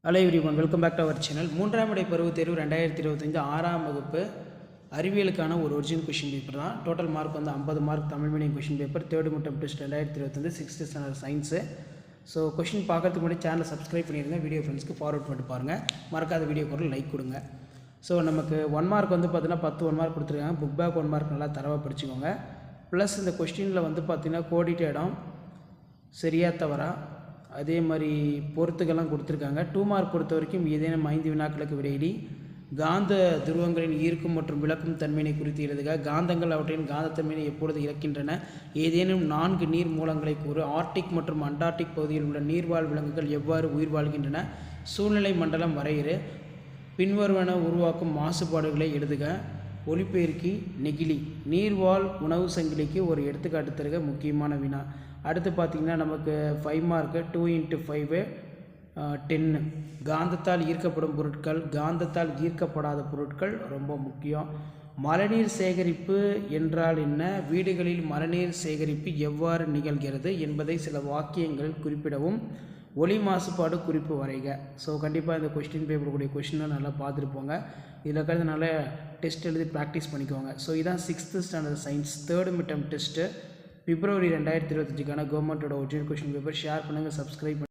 Hello everyone, welcome back to our channel. மூன்றாம் இடை பருவத் தேர்வு 2025 6ஆம் வகுப்பு அறிவியலுக்கான ஒரு ஒரிஜினல் கொஷின் பேப்பர் தான். டோட்டல் மார்க் வந்து 50 mark Tamil medium question paper. Third midterm test 2025 6th standard science. So question பார்க்கறதுக்கு முன்னாடி சேனலை சப்ஸ்கிரைப் பண்ணிடுங்க, வீடியோ ஃப்ரெண்ட்ஸ்க்கு ஃபார்வர்ட் பண்ணிட்டு பாருங்கள். மறக்காத வீடியோ கூட லைக் கொடுங்க. ஸோ நமக்கு 1 மார்க் வந்து பார்த்தீங்கன்னா 10 1 மார்க் கொடுத்துருக்காங்க. புக் பேக் 1 மார்க் நல்லா தரவாக படிச்சுக்கோங்க. ப்ளஸ் இந்த கொஸ்டினில் வந்து பார்த்திங்கன்னா கோடிட்ட இடம் சரியா தவறா அதே மாதிரி பொறுத்துக்கெல்லாம் கொடுத்துருக்காங்க. 2 மார்க் பொறுத்த வரைக்கும் ஏதேனும் 5 வினாக்களுக்கு விடையிடி காந்த துருவங்களின் ஈர்க்கும் மற்றும் விளக்கும் தன்மையினை குறித்து எழுதுக. காந்தங்கள் அவற்றின் காந்தத்தன்மையை எப்பொழுது இழக்கின்றன? ஏதேனும் 4 நீர் மூலங்களை கூறு. ஆர்டிக் மற்றும் அண்டார்டிக் பகுதியில் உள்ள நீர்வாழ் விலங்குகள் எவ்வாறு உயிர் வாழ்கின்றன? சூழ்நிலை மண்டலம் வரையிறு. பின்வருவன உருவாக்கும் மாசுபாடுகளை எழுதுக. ஒலிபெருக்கி, நெகிழி. நீர்வாழ் உணவு சங்கிலிக்கு ஒரு எடுத்துக்காட்டு தருக. முக்கியமான வினா. அடுத்து பார்த்திங்கன்னா நமக்கு 5 மார்க்கு 2 × 5 10. காந்தத்தால் ஈர்க்கப்படும் பொருட்கள், காந்தத்தால் ஈர்க்கப்படாத பொருட்கள் ரொம்ப முக்கியம். மழைநீர் சேகரிப்பு என்றால் என்ன? வீடுகளில் மழைநீர் சேகரிப்பு எவ்வாறு நிகழ்கிறது என்பதை சில வாக்கியங்களில் குறிப்பிடவும். ஒலி மாசுபாடு குறிப்பு வரைக. ஸோ கண்டிப்பாக இந்த கொஸ்டின் பேப்பருடைய கொஸ்டினை நல்லா பார்த்துட்டு போங்க. இதில் இருக்கிறதுனால டெஸ்ட் எழுதி ப்ராக்டிஸ் பண்ணிக்கோங்க. ஸோ இதான் 6th standard science third midterm test February 2025க்கான கவர்மெண்ட்டோட ஒரிஜினல் கொஸ்டின் பேப்பர். ஷேர் பண்ணுங்கள், சப்ஸ்கிரைப்